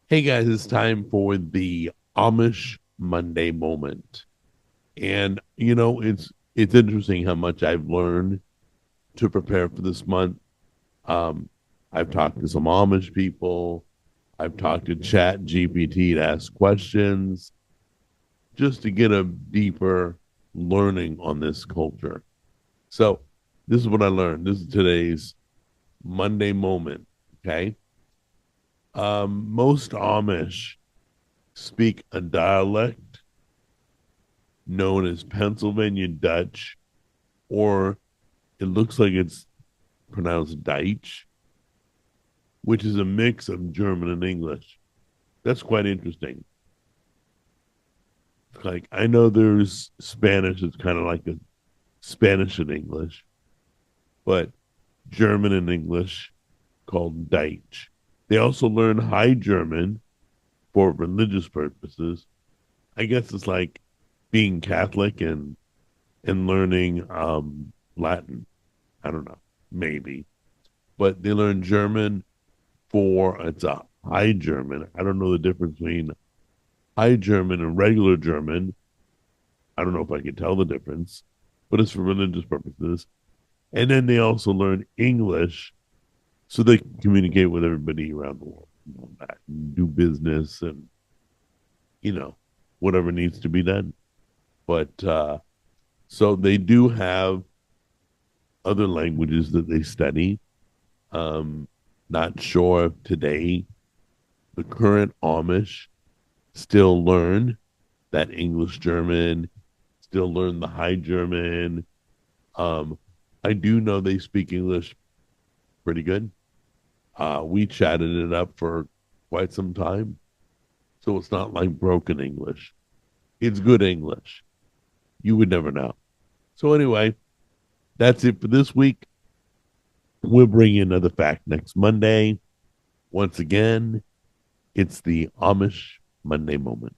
Hey guys, it's time for the Amish Monday moment. And it's interesting how much I've learned to prepare for this month. Um, I've talked to some Amish people. I've talked to Chat GPT to ask questions just to get a deeper learning on this culture. So this is what I learned. This is today's Monday moment. Okay. Most Amish speak a dialect known as Pennsylvania Dutch, or it looks like it's pronounced Deutsch, which is a mix of German and English. That's quite interesting. Like, I know there's Spanish, it's kind of like a Spanish and English, but German and English called Deutsch. They also learn High German for religious purposes. I guess it's like being Catholic and learning Latin. I don't know, maybe, but they learn German for it's a High German. I don't know the difference between High German and regular German. I don't know if I can tell the difference, but it's for religious purposes. And then they also learn English so they can communicate with everybody around the world, do business and you know whatever needs to be done. But so they do have other languages that they study. Um, Not sure if today the current Amish still learn that English German, still learn the High German. Um, I do know they speak English pretty good. We chatted it up for quite some time. So it's not like broken English. It's good English. You would never know. So anyway, that's it for this week. We'll bring you another fact next Monday. Once again, it's the Amish Monday moment.